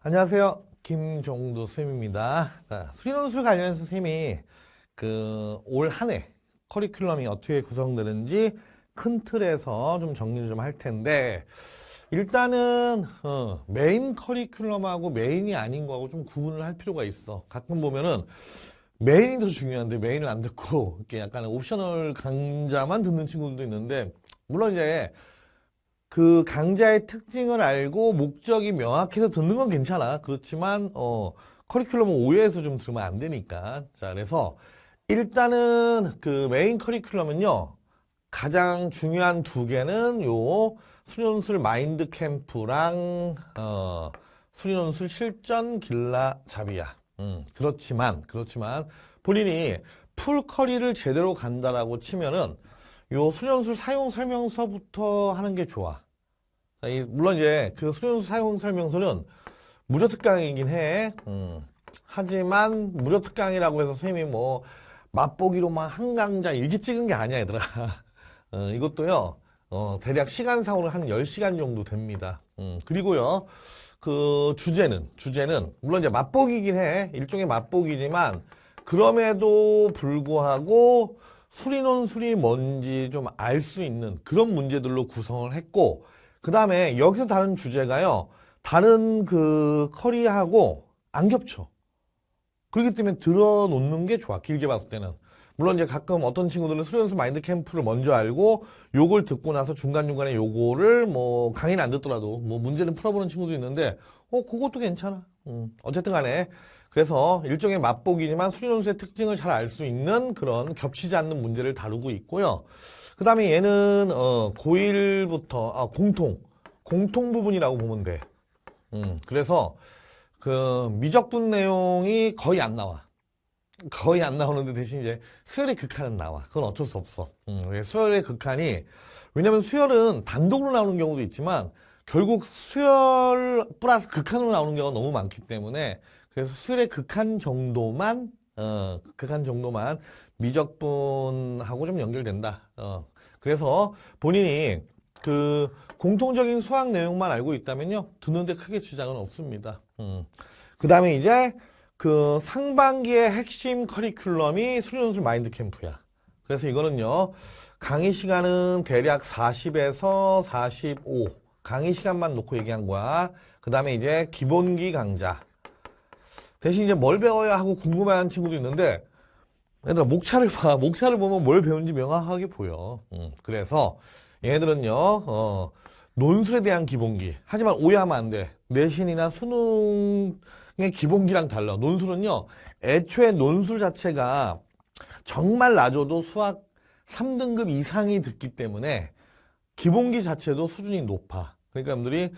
안녕하세요. 김종도 쌤입니다. 자, 수리논술 관련해서 쌤이 올 한 해 커리큘럼이 어떻게 구성되는지 큰 틀에서 좀 정리를 좀 할 텐데, 일단은, 메인 커리큘럼하고 메인이 아닌 거하고 좀 구분을 할 필요가 있어. 가끔 보면은 메인이 더 중요한데 메인을 안 듣고, 이렇게 약간 옵셔널 강좌만 듣는 친구들도 있는데, 물론 이제 그 강좌의 특징을 알고 목적이 명확해서 듣는 건 괜찮아. 그렇지만 커리큘럼은 오해해서 좀 들으면 안 되니까. 자, 그래서 일단은 그 메인 커리큘럼은요. 가장 중요한 두 개는 요 수리논술 마인드 캠프랑 수리논술 실전 길라 잡이야. 그렇지만 본인이 풀 커리를 제대로 간다라고 치면은 요 수련술 사용 설명서부터 하는 게 좋아. 물론 이제 그 수련술 사용 설명서는 무료 특강이긴 해. 하지만 무료 특강이라고 해서 선생님이 뭐 맛보기로 막 한 강좌 일기 찍은 게 아니야, 얘들아. 이것도요. 대략 시간상으로 한 10시간 정도 됩니다. 그리고요. 그 주제는 물론 이제 맛보기긴 해. 일종의 맛보기지만 그럼에도 불구하고 수리논술이 뭔지 좀 알 수 있는 그런 문제들로 구성을 했고, 그 다음에 여기서 다른 주제가요, 다른 그 커리하고 안 겹쳐. 그렇기 때문에 들어놓는 게 좋아, 길게 봤을 때는. 물론 이제 가끔 어떤 친구들은 수련수 마인드 캠프를 먼저 알고 요걸 듣고 나서 중간중간에 요거를 뭐 강의는 안 듣더라도 뭐 문제는 풀어보는 친구도 있는데 그것도 괜찮아. 어쨌든 간에 그래서 일종의 맛보기지만 수련수의 특징을 잘 알 수 있는 그런 겹치지 않는 문제를 다루고 있고요. 그 다음에 얘는 고1부터 공통 부분이라고 보면 돼. 그래서 그 미적분 내용이 거의 안 나와. 거의 안 나오는데 대신 이제 수열의 극한은 나와. 그건 어쩔 수 없어. 왜 수열의 극한이, 왜냐면 수열은 단독으로 나오는 경우도 있지만 결국 수열 플러스 극한으로 나오는 경우가 너무 많기 때문에, 그래서 수열의 극한 정도만 미적분하고 좀 연결된다. 그래서 본인이 그 공통적인 수학 내용만 알고 있다면요, 듣는데 크게 지장은 없습니다. 그 다음에 이제 그 상반기의 핵심 커리큘럼이 수리논술 마인드 캠프야. 그래서 이거는요, 강의 시간은 대략 40에서 45. 강의 시간만 놓고 얘기한 거야. 그 다음에 이제 기본기 강좌. 대신 이제 뭘 배워야 하고 궁금해하는 친구도 있는데, 얘들아, 목차를 봐. 목차를 보면 뭘 배운지 명확하게 보여. 그래서 얘네들은요, 논술에 대한 기본기. 하지만 오해하면 안 돼. 내신이나 수능의 기본기랑 달라. 논술은요, 애초에 논술 자체가 정말 낮아도 수학 3등급 이상이 듣기 때문에 기본기 자체도 수준이 높아. 그러니까 여러분들이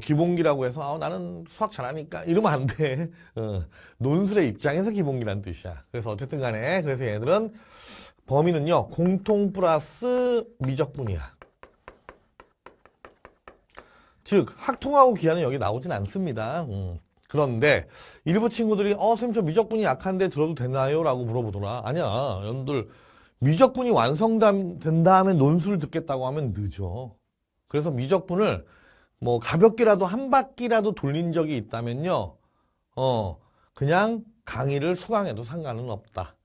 기본기라고 해서 나는 수학 잘하니까 이러면 안 돼. 논술의 입장에서 기본기란 뜻이야. 그래서 어쨌든 간에 그래서 얘들은 범위는요, 공통 플러스 미적분이야. 즉 학통하고 기하는 여기 나오진 않습니다. 그런데 일부 친구들이 선생님 저 미적분이 약한데 들어도 되나요? 라고 물어보더라. 아니야, 여러분들 미적분이 완성된 다음에 논술을 듣겠다고 하면 늦어. 그래서 미적분을 뭐 가볍게라도 한 바퀴라도 돌린 적이 있다면요, 그냥 강의를 수강해도 상관은 없다.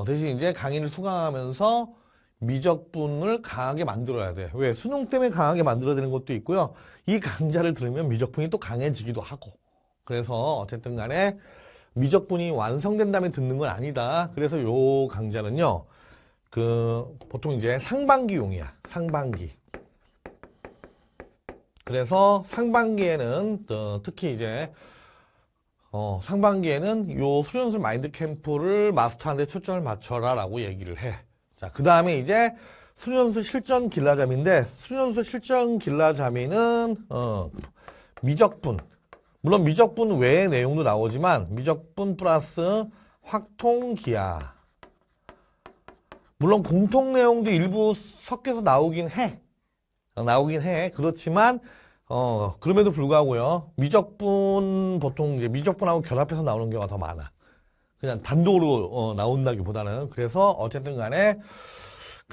대신 이제 강의를 수강하면서 미적분을 강하게 만들어야 돼. 왜? 수능 때문에 강하게 만들어야 되는 것도 있고요. 이 강좌를 들으면 미적분이 또 강해지기도 하고. 그래서 어쨌든 간에 미적분이 완성된 다음에 듣는 건 아니다. 그래서 요 강좌는요, 보통 이제 상반기용이야. 상반기. 그래서 상반기에는 특히 이제 상반기에는 요 수련술 마인드 캠프를 마스터하는 데 초점을 맞춰라 라고 얘기를 해. 자, 그 다음에 이제 수련술 실전 길라잡이인데, 수련술 실전 길라잡이는 미적분, 물론 미적분 외의 내용도 나오지만 미적분 플러스 확통기하, 물론 공통 내용도 일부 섞여서 나오긴 해. 그렇지만 그럼에도 불구하고요, 미적분 보통 이제 미적분하고 결합해서 나오는 경우가 더 많아. 그냥 단독으로 나온다기보다는. 그래서 어쨌든 간에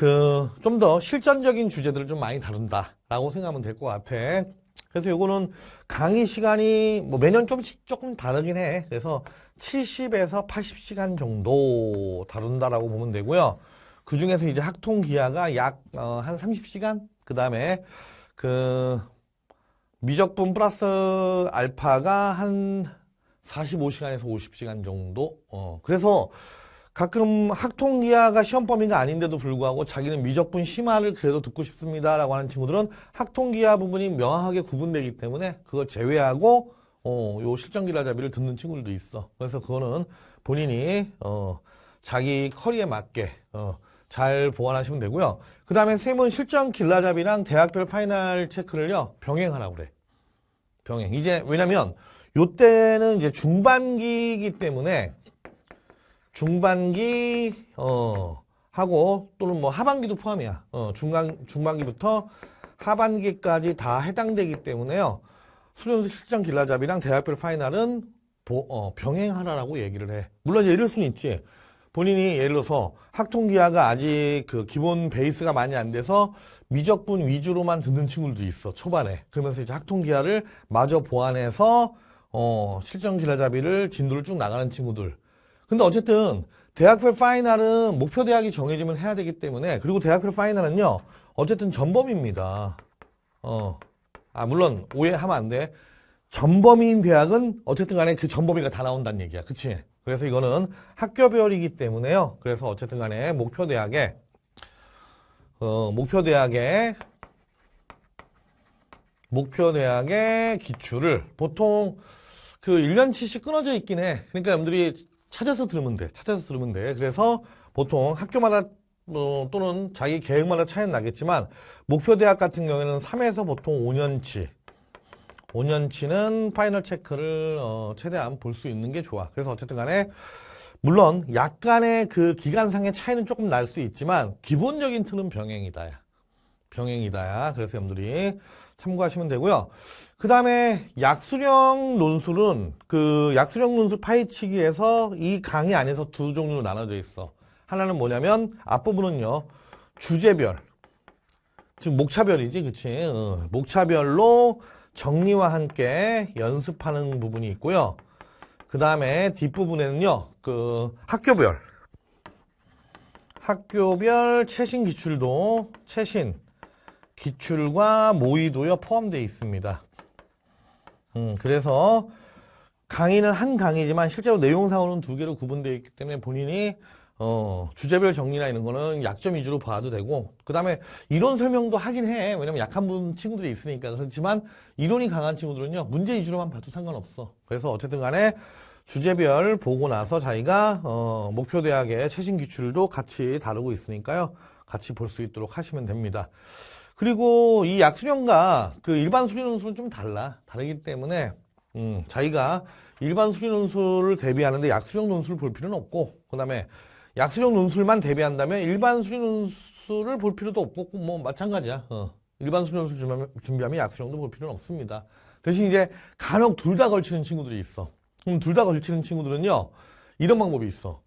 좀 더 실전적인 주제들을 좀 많이 다룬다라고 생각하면 될 것 같아. 그래서 요거는 강의 시간이 뭐 매년 조금 다르긴 해. 그래서 70에서 80시간 정도 다룬다라고 보면 되고요. 그 중에서 이제 학통기하가 약 한 30시간, 그 다음에 미적분 플러스 알파가 한 45시간에서 50시간 정도. 그래서 가끔 학통기하가 시험 범위가 아닌데도 불구하고 자기는 미적분 심화를 그래도 듣고 싶습니다라고 하는 친구들은 학통기하 부분이 명확하게 구분되기 때문에 그거 제외하고 요 실전기하잡이를 듣는 친구들도 있어. 그래서 그거는 본인이 자기 커리에 맞게 잘 보완하시면 되고요. 그 다음에 쌤은 실전 길라잡이랑 대학별 파이널 체크를요 병행하라고 그래. 병행. 이제 왜냐면 요때는 이제 중반기이기 때문에 중반기 하고 또는 뭐 하반기도 포함이야. 중반기부터 하반기까지 다 해당되기 때문에요. 수련수 실전 길라잡이랑 대학별 파이널은 병행하라라고 얘기를 해. 물론 이럴 수는 있지. 본인이 예를 들어서 학통기하가 아직 그 기본 베이스가 많이 안 돼서 미적분 위주로만 듣는 친구들도 있어. 초반에. 그러면서 이제 학통기하를 마저 보완해서 실전 길라잡이를 진도를 쭉 나가는 친구들. 근데 어쨌든 대학별 파이널은 목표 대학이 정해지면 해야 되기 때문에, 그리고 대학별 파이널은요 어쨌든 전범위입니다. 물론 오해하면 안 돼. 전범위인 대학은 어쨌든 간에 그 전범위가 다 나온다는 얘기야. 그치? 그래서 이거는 학교별이기 때문에요. 그래서 어쨌든 간에 목표 대학의 기출을 보통 1년치씩 끊어져 있긴 해. 그러니까 여러분들이 찾아서 들으면 돼. 그래서 보통 학교마다 또는 자기 계획마다 차이는 나겠지만 목표 대학 같은 경우에는 3에서 보통 5년치는 파이널 체크를 최대한 볼 수 있는 게 좋아. 그래서 어쨌든 간에 물론 약간의 그 기간상의 차이는 조금 날 수 있지만 기본적인 틀은 병행이다야. 그래서 여러분들이 참고하시면 되고요. 그 다음에 약수령 논술은 약수령 논술 파헤치기에서 이 강의 안에서 두 종류로 나눠져 있어. 하나는 뭐냐면 앞부분은요 주제별, 즉 목차별이지, 그치? 목차별로 정리와 함께 연습하는 부분이 있고요. 그 다음에 뒷부분에는요 학교별 최신 기출과 모의도요 포함되어 있습니다. 그래서 강의는 한 강의지만 실제로 내용상으로는 두 개로 구분되어 있기 때문에 본인이 주제별 정리나 이런 거는 약점 위주로 봐도 되고, 그 다음에 이론 설명도 하긴 해. 왜냐면 약한 분 친구들이 있으니까. 그렇지만 이론이 강한 친구들은요 문제 위주로만 봐도 상관없어. 그래서 어쨌든 간에 주제별 보고 나서 자기가 목표 대학의 최신 기출도 같이 다루고 있으니까요 같이 볼 수 있도록 하시면 됩니다. 그리고 이 약수령과 일반 수리 논술은 좀 다르기 때문에 자기가 일반 수리 논술을 대비하는데 약수령 논술을 볼 필요는 없고, 그 다음에 약수령 논술만 대비한다면 일반 수리 논술을 볼 필요도 없고 뭐 마찬가지야. 일반 수리 논술 준비하면 약수령도 볼 필요는 없습니다. 대신 이제 간혹 둘 다 걸치는 친구들이 있어. 그럼 둘 다 걸치는 친구들은요 이런 방법이 있어.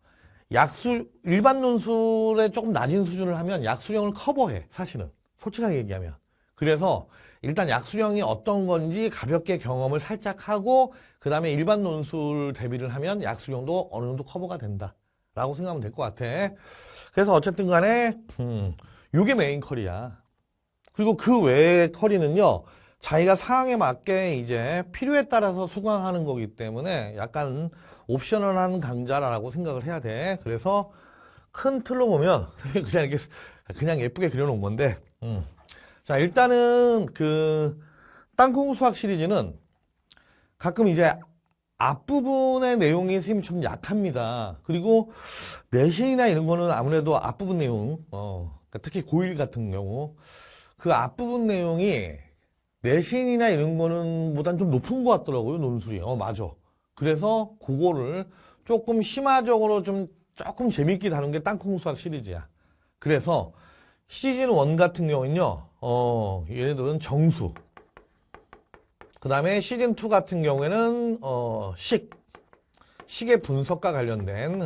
일반 논술에 조금 낮은 수준을 하면 약수령을 커버해. 사실은 솔직하게 얘기하면. 그래서 일단 약수령이 어떤 건지 가볍게 경험을 살짝 하고 그 다음에 일반 논술 대비를 하면 약수령도 어느 정도 커버가 된다 라고 생각하면 될 것 같아. 그래서 어쨌든 간에 요게 메인 컬이야. 그리고 그 외의 컬이는요 자기가 상황에 맞게 이제 필요에 따라서 수강하는 거기 때문에 약간 옵셔널한 강좌라고 생각을 해야 돼. 그래서 큰 틀로 보면 그냥 예쁘게 그려놓은 건데, 자 일단은 땅콩 수학 시리즈는 가끔 이제 앞부분의 내용이 선생님이 좀 약합니다. 그리고 내신이나 이런 거는 아무래도 앞부분 내용, 특히 고1 같은 경우 그 앞부분 내용이 내신이나 이런 거는 보단 좀 높은 것 같더라고요, 논술이. 맞아. 그래서 그거를 조금 심화적으로 조금 재밌게 다룬 게 땅콩 수학 시리즈야. 그래서 시즌 1 같은 경우는요, 얘네들은 정수. 그 다음에 시즌 2 같은 경우에는, 식의 분석과 관련된,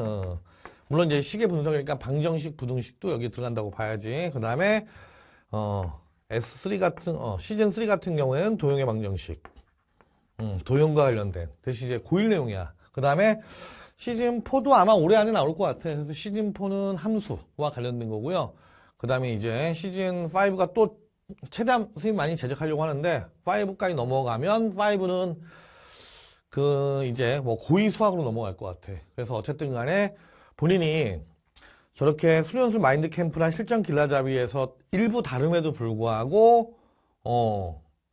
물론 이제 시계 분석이니까 방정식, 부등식도 여기 들어간다고 봐야지. 그 다음에, S3 같은, 시즌 3 같은 경우에는 도형의 방정식. 도형과 관련된. 대신 이제 고1 내용이야. 그 다음에 시즌 4도 아마 올해 안에 나올 것 같아. 그래서 시즌 4는 함수와 관련된 거고요. 그 다음에 이제 시즌 5가 또 최대한 선생님 많이 제작하려고 하는데 5까지 넘어가면 5는 이제 뭐 고2 수학으로 넘어갈 것 같아. 그래서 어쨌든 간에 본인이 저렇게 수련술 마인드 캠프랑 실전 길라잡이에서 일부 다름에도 불구하고,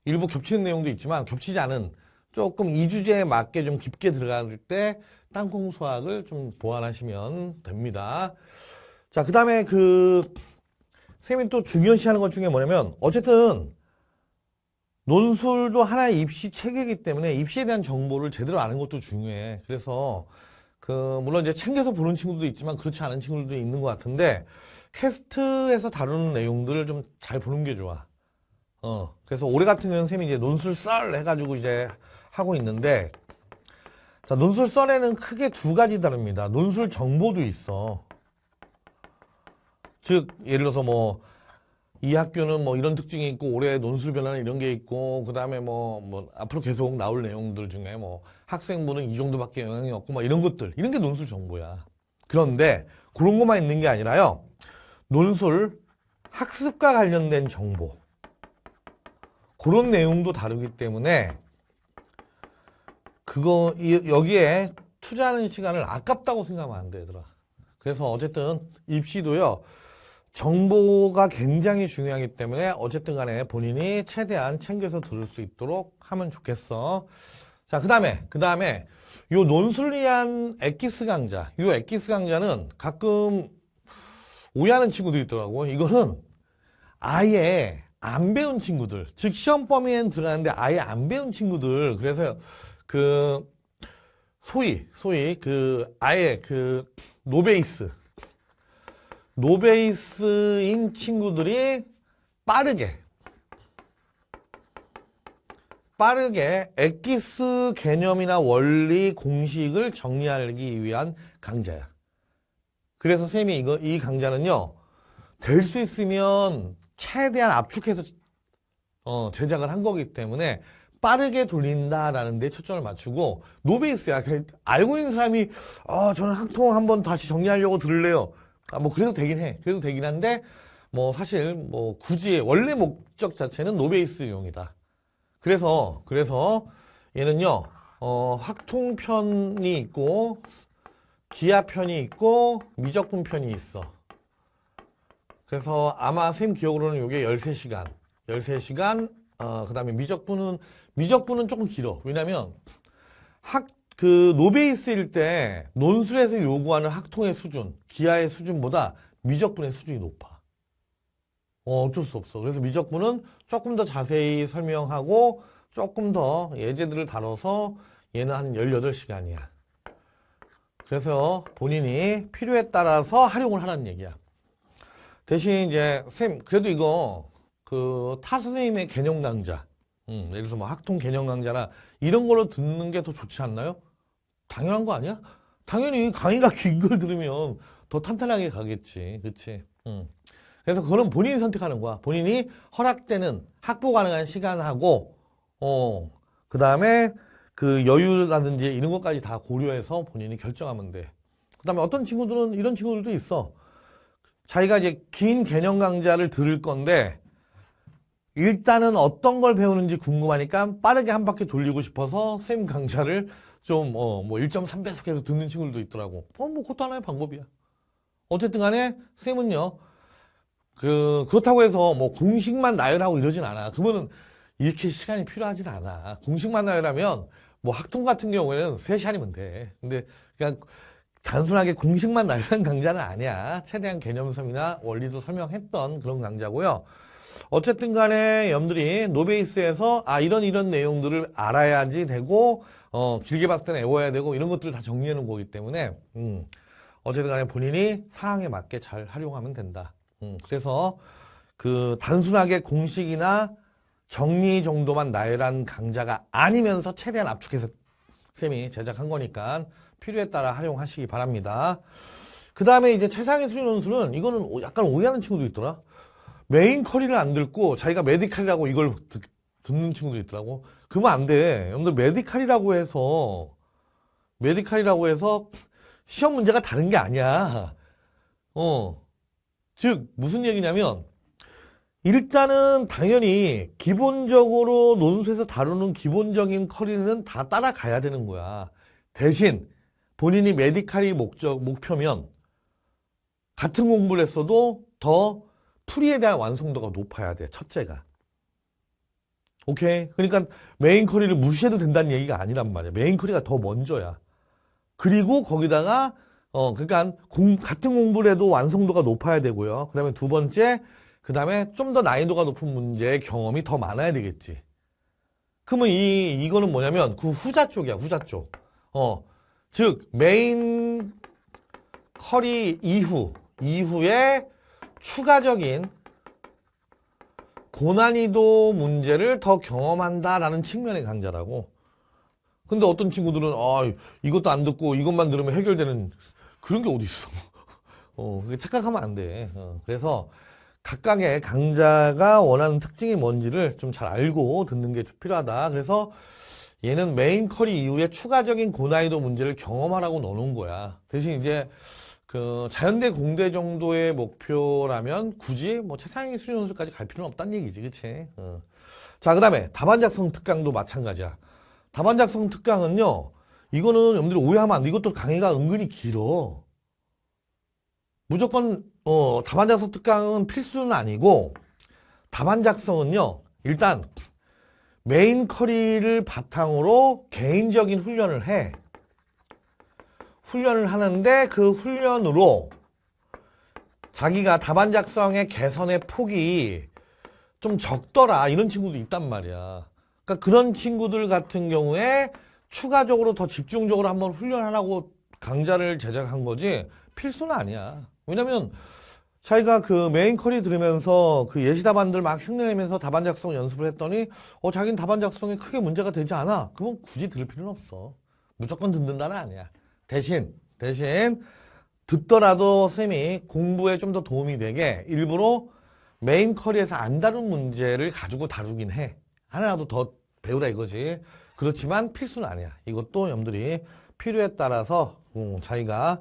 일부 겹치는 내용도 있지만 겹치지 않은 조금 이 주제에 맞게 좀 깊게 들어갈 때 땅콩 수학을 좀 보완하시면 됩니다. 자, 그 다음에 선생님이 또 중요시하는 것 중에 뭐냐면, 어쨌든, 논술도 하나의 입시 체계이기 때문에 입시에 대한 정보를 제대로 아는 것도 중요해. 그래서, 물론 이제 챙겨서 보는 친구도 있지만 그렇지 않은 친구들도 있는 것 같은데, 캐스트에서 다루는 내용들을 좀 잘 보는 게 좋아. 그래서 올해 같은 경우는 선생님이 이제 논술 썰 해가지고 이제 하고 있는데, 자, 논술 썰에는 크게 두 가지 다릅니다. 논술 정보도 있어. 즉, 예를 들어서 뭐, 이 학교는 뭐 이런 특징이 있고, 올해 논술 변화는 이런 게 있고, 그 다음에 앞으로 계속 나올 내용들 중에 뭐, 학생부는 이 정도밖에 영향이 없고, 막 이런 것들. 이런 게 논술 정보야. 그런데, 그런 것만 있는 게 아니라요. 논술, 학습과 관련된 정보. 그런 내용도 다루기 때문에, 여기에 투자하는 시간을 아깝다고 생각하면 안 돼, 얘들아. 그래서 어쨌든, 입시도요, 정보가 굉장히 중요하기 때문에 어쨌든 간에 본인이 최대한 챙겨서 들을 수 있도록 하면 좋겠어. 자, 그 다음에 요 논술리한 엑기스 강좌. 요 엑기스 강좌는 가끔 오해하는 친구들이 있더라고. 이거는 아예 안 배운 친구들. 즉, 시험 범위엔 들어가는데 아예 안 배운 친구들. 그래서 소위 아예 노베이스인 친구들이 빠르게 엑기스 개념이나 원리 공식을 정리하기 위한 강좌야. 그래서 쌤이 이 강좌는요, 될 수 있으면 최대한 압축해서 제작을 한 거기 때문에 빠르게 돌린다라는 데 초점을 맞추고, 노베이스야. 알고 있는 사람이 저는 학통 한번 다시 정리하려고 들을래요. 그래도 되긴 해. 그래도 되긴 한데, 사실, 굳이, 원래 목적 자체는 노베이스용이다. 그래서, 얘는요, 학통편이 있고, 기하편이 있고, 미적분편이 있어. 그래서 아마 쌤 기억으로는 이게 13시간. 그 다음에 미적분은 조금 길어. 왜냐면, 노베이스일 때 논술에서 요구하는 학통의 수준, 기하의 수준보다 미적분의 수준이 높아. 어쩔 수 없어. 그래서 미적분은 조금 더 자세히 설명하고 조금 더 예제들을 다뤄서 얘는 한 18시간이야. 그래서 본인이 필요에 따라서 활용을 하라는 얘기야. 대신 이제 그래도 이거 타 선생님의 개념 강좌, 예를 들어서 학통 개념 강좌나 이런 걸로 듣는 게 더 좋지 않나요? 당연한 거 아니야? 당연히 강의가 긴 걸 들으면 더 탄탄하게 가겠지. 그치? 그래서 그거는 본인이 선택하는 거야. 본인이 허락되는 확보 가능한 시간하고, 그 다음에 여유라든지 이런 것까지 다 고려해서 본인이 결정하면 돼. 그 다음에 어떤 친구들은 이런 친구들도 있어. 자기가 이제 긴 개념 강좌를 들을 건데, 일단은 어떤 걸 배우는지 궁금하니까 빠르게 한 바퀴 돌리고 싶어서 쌤 강좌를 좀, 1.3배속해서 듣는 친구들도 있더라고. 그것도 하나의 방법이야. 어쨌든 간에, 쌤은요, 그렇다고 해서 공식만 나열하고 이러진 않아. 그러면은 이렇게 시간이 필요하진 않아. 공식만 나열하면, 학통 같은 경우에는 3시간이면 돼. 근데, 그냥, 단순하게 공식만 나열한 강좌는 아니야. 최대한 개념섬이나 원리도 설명했던 그런 강좌고요. 어쨌든 간에 여러분들이 노베이스에서 이런 내용들을 알아야지 되고 길게 봤을 때는 외워야 되고 이런 것들을 다 정리해 놓은 거기 때문에 어쨌든 간에 본인이 상황에 맞게 잘 활용하면 된다. 그래서 단순하게 공식이나 정리 정도만 나열한 강좌가 아니면서 최대한 압축해서 쌤이 제작한 거니까 필요에 따라 활용하시기 바랍니다. 그 다음에 이제 최상위 수련 논술은 이거는 약간 오해하는 친구도 있더라. 메인 커리를 안 듣고 자기가 메디칼이라고 이걸 듣는 친구도 있더라고. 그러면 안 돼. 여러분들 메디칼이라고 해서 시험 문제가 다른 게 아니야. 즉 무슨 얘기냐면 일단은 당연히 기본적으로 논술에서 다루는 기본적인 커리는 다 따라가야 되는 거야. 대신 본인이 메디칼이 목표면 같은 공부를 했어도 더 풀이에 대한 완성도가 높아야 돼. 첫째가. 오케이? 그러니까 메인 커리를 무시해도 된다는 얘기가 아니란 말이야. 메인 커리가 더 먼저야. 그리고 거기다가 그러니까 같은 공부를 해도 완성도가 높아야 되고요. 그 다음에 두 번째, 그 다음에 좀 더 난이도가 높은 문제의 경험이 더 많아야 되겠지. 그러면 이거는 뭐냐면 그 후자 쪽이야, 후자 쪽. 즉 메인 커리 이후에 추가적인 고난이도 문제를 더 경험한다라는 측면의 강좌라고. 근데 어떤 친구들은 이것도 안 듣고 이것만 들으면 해결되는 그런 게 어디 있어. 그게 착각하면 안 돼. 그래서 각각의 강좌가 원하는 특징이 뭔지를 좀 잘 알고 듣는 게 필요하다. 그래서 얘는 메인 커리 이후에 추가적인 고난이도 문제를 경험하라고 넣어놓은 거야. 대신 이제 그 자연대 공대 정도의 목표라면 굳이 뭐 최상위 수련 논술까지 갈 필요는 없다는 얘기지, 그치? 자, 그 다음에 답안 작성 특강도 마찬가지야. 답안 작성 특강은요, 이거는 여러분들이 오해하면 안 돼. 이것도 강의가 은근히 길어. 무조건 답안 작성 특강은 필수는 아니고 답안 작성은요, 일단 메인 커리를 바탕으로 개인적인 훈련을 해. 훈련을 하는데 그 훈련으로 자기가 답안 작성의 개선의 폭이 좀 적더라 이런 친구도 있단 말이야. 그러니까 그런 친구들 같은 경우에 추가적으로 더 집중적으로 한번 훈련하라고 강좌를 제작한 거지 필수는 아니야. 왜냐면 자기가 그 메인 커리 들으면서 그 예시 답안들 막 흉내내면서 답안 작성 연습을 했더니 자기는 답안 작성에 크게 문제가 되지 않아. 그러면 굳이 들을 필요는 없어. 무조건 듣는다는 아니야. 대신 듣더라도 쌤이 공부에 좀 더 도움이 되게 일부러 메인 커리에서 안 다룬 문제를 가지고 다루긴 해. 하나라도 더 배우라 이거지. 그렇지만 필수는 아니야. 이것도 여러분들이 필요에 따라서 자기가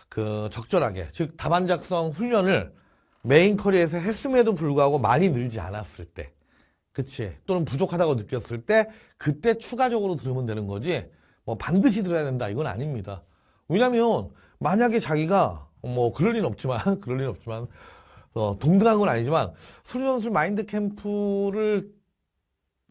그 적절하게, 즉 답안 작성 훈련을 메인 커리에서 했음에도 불구하고 많이 늘지 않았을 때, 그치? 또는 부족하다고 느꼈을 때 그때 추가적으로 들으면 되는 거지. 뭐 반드시 들어야 된다 이건 아닙니다. 왜냐면 만약에 자기가 뭐 그럴 리는 없지만 동등한 건 아니지만 수련술 마인드 캠프를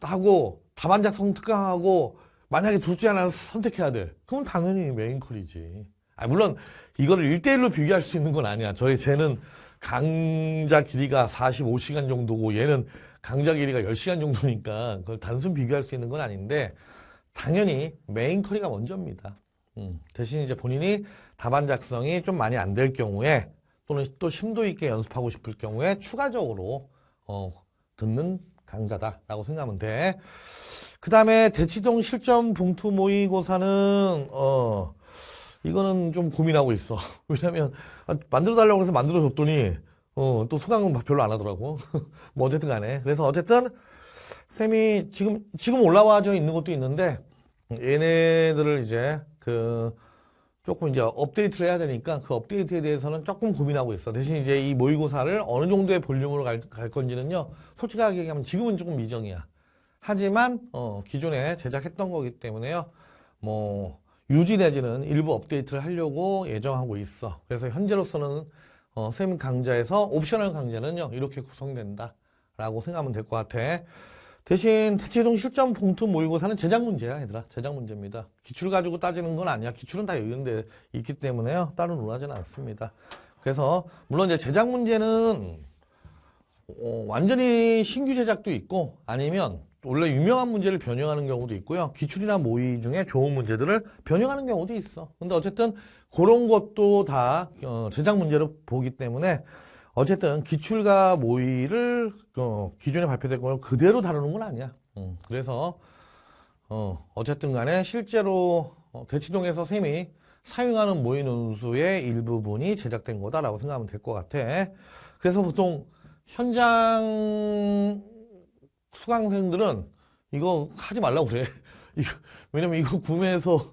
하고 답안 작성 특강하고 만약에 둘 중에 하나를 선택해야 돼. 그럼 당연히 메인 컬이지. 물론 이거를 1대1로 비교할 수 있는 건 아니야. 쟤는 강좌 길이가 45시간 정도고 얘는 강좌 길이가 10시간 정도니까 그걸 단순 비교할 수 있는 건 아닌데 당연히 메인 컬이가 먼저입니다. 대신 이제 본인이 답안 작성이 좀 많이 안 될 경우에 또는 또 심도 있게 연습하고 싶을 경우에 추가적으로 듣는 강좌다라고 생각하면 돼. 그 다음에 대치동 실전 봉투 모의고사는 이거는 좀 고민하고 있어. 왜냐면 만들어달라고 해서 만들어줬더니 또 수강은 별로 안 하더라고. 뭐 어쨌든 간에. 그래서 어쨌든 쌤이 지금 올라와져 있는 것도 있는데 얘네들을 이제 조금 이제 업데이트를 해야 되니까 그 업데이트에 대해서는 조금 고민하고 있어. 대신 이제 이 모의고사를 어느 정도의 볼륨으로 갈 건지는요, 솔직하게 얘기하면 지금은 조금 미정이야. 하지만 기존에 제작했던 거기 때문에요, 뭐 유지 내지는 일부 업데이트를 하려고 예정하고 있어. 그래서 현재로서는 쌤 강좌에서 옵셔널 강좌는요 이렇게 구성된다 라고 생각하면 될 것 같아. 대신 대치동 실전 봉투 모의고사는 제작 문제야, 얘들아. 제작 문제입니다. 기출 가지고 따지는 건 아니야. 기출은 다 이런데 있기 때문에요, 따로 논하지는 않습니다. 그래서 물론 이제 제작 문제는 완전히 신규 제작도 있고 아니면 원래 유명한 문제를 변형하는 경우도 있고요. 기출이나 모의 중에 좋은 문제들을 변형하는 경우도 있어. 근데 어쨌든 그런 것도 다 제작 문제로 보기 때문에 어쨌든 기출과 모의를 기존에 발표된 걸 그대로 다루는 건 아니야. 그래서 어쨌든 간에 실제로 대치동에서 쌤이 사용하는 모의 논술의 일부분이 제작된 거다라고 생각하면 될 것 같아. 그래서 보통 현장 수강생들은 이거 하지 말라고 그래. 왜냐면 이거 구매해서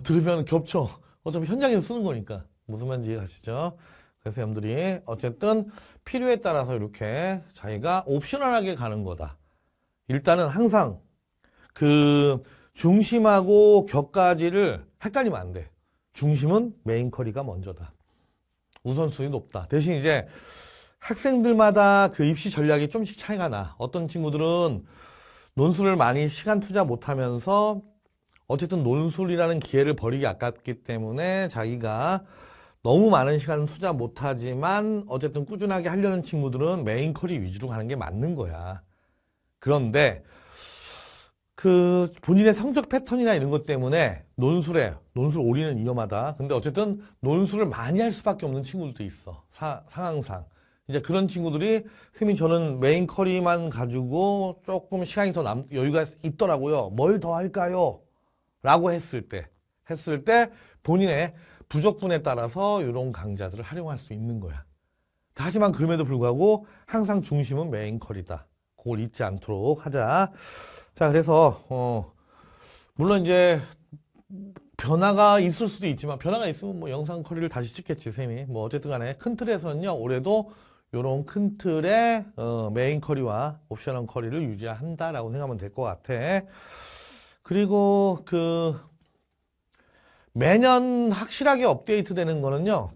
들으면 겹쳐. 어차피 현장에서 쓰는 거니까. 무슨 말인지 이해가시죠? 그래서 여러분들이 어쨌든 필요에 따라서 이렇게 자기가 옵셔널하게 가는 거다. 일단은 항상 그 중심하고 격가지를 헷갈리면 안 돼. 중심은 메인 커리가 먼저다. 우선순위 높다. 대신 이제 학생들마다 그 입시 전략이 좀씩 차이가 나. 어떤 친구들은 논술을 많이 시간 투자 못하면서 어쨌든 논술이라는 기회를 버리기 아깝기 때문에 자기가 너무 많은 시간을 투자 못하지만 어쨌든 꾸준하게 하려는 친구들은 메인 커리 위주로 가는 게 맞는 거야. 그런데 그 본인의 성적 패턴이나 이런 것 때문에 논술 올인은 위험하다. 근데 어쨌든 논술을 많이 할 수밖에 없는 친구들도 있어. 상황상. 이제 그런 친구들이 선생님 저는 메인 커리만 가지고 조금 시간이 더 여유가 있더라고요. 뭘 더 할까요? 라고 했을 때 본인의 부족분에 따라서 이런 강좌들을 활용할 수 있는 거야. 하지만 그럼에도 불구하고 항상 중심은 메인 커리다. 그걸 잊지 않도록 하자. 자, 그래서 물론 이제 변화가 있을 수도 있지만 변화가 있으면 뭐 영상 커리를 다시 찍겠지, 쌤이. 뭐 어쨌든 간에 큰 틀에서는요. 올해도 요런 큰 틀의 메인 커리와 옵셔널 커리를 유지한다라고 생각하면 될 것 같아. 그리고 그 매년 확실하게 업데이트 되는 거는요.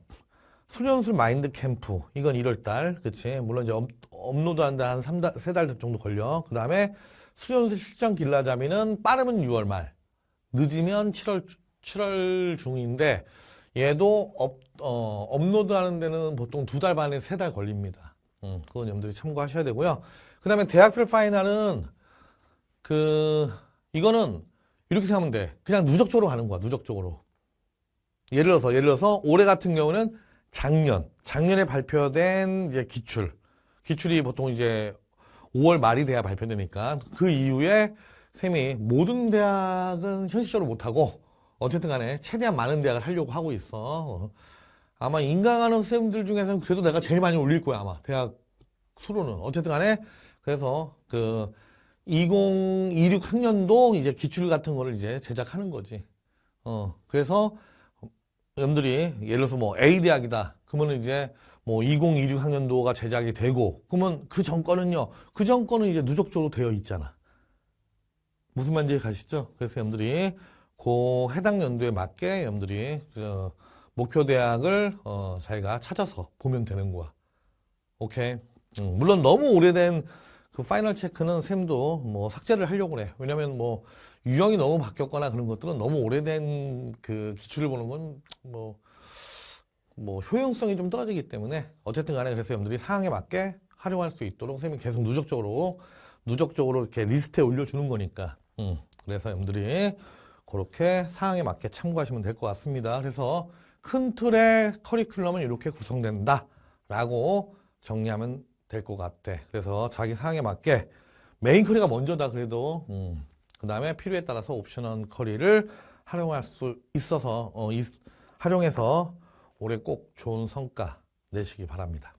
수련술 마인드 캠프. 이건 1월달. 그치? 물론 이제 업로드 하는데 한 3달 정도 걸려. 그 다음에 수련술 실전 길라잡이는 빠르면 6월 말. 늦으면 7월 중인데 얘도 업로드 하는 데는 보통 2달 반에 3달 걸립니다. 그건 여러분들이 참고하셔야 되고요. 그 다음에 대학별 파이널은 이거는 이렇게 생각하면 돼. 그냥 누적적으로 가는 거야. 누적적으로. 예를 들어서 올해 같은 경우는 작년에 발표된 이제 기출이 보통 이제 5월 말이 돼야 발표되니까 그 이후에 쌤이 모든 대학은 현실적으로 못하고 어쨌든 간에 최대한 많은 대학을 하려고 하고 있어. 아마 인강하는 쌤들 중에서는 그래도 내가 제일 많이 올릴 거야, 아마. 대학 수로는. 어쨌든 간에 그래서 2026 학년도 이제 기출 같은 거를 이제 제작하는 거지. 그래서 여러분들이 예를 들어서 뭐 A 대학이다. 그러면 이제 뭐 2026 학년도가 제작이 되고 그러면 그 전거는요. 그 전거는 이제 누적적으로 되어 있잖아. 무슨 말인지 가시죠? 그래서 여러분들이 그 해당 연도에 맞게 여러분들이 목표 대학을 자기가 찾아서 보면 되는 거야. 오케이. 물론 너무 오래된 그 파이널 체크는 쌤도 뭐 삭제를 하려고 그래. 왜냐면 뭐 유형이 너무 바뀌었거나 그런 것들은 너무 오래된 그 기출을 보는 건 뭐 효용성이 좀 떨어지기 때문에 어쨌든 간에 그래서 여러분들이 상황에 맞게 활용할 수 있도록 쌤이 계속 누적적으로 이렇게 리스트에 올려주는 거니까. 그래서 여러분들이 그렇게 상황에 맞게 참고하시면 될 것 같습니다. 그래서 큰 틀의 커리큘럼은 이렇게 구성된다 라고 정리하면 될 것 같아. 그래서 자기 상황에 맞게 메인 커리가 먼저다 그래도 그 다음에 필요에 따라서 옵셔널 커리를 활용할 수 있어서 활용해서 올해 꼭 좋은 성과 내시기 바랍니다.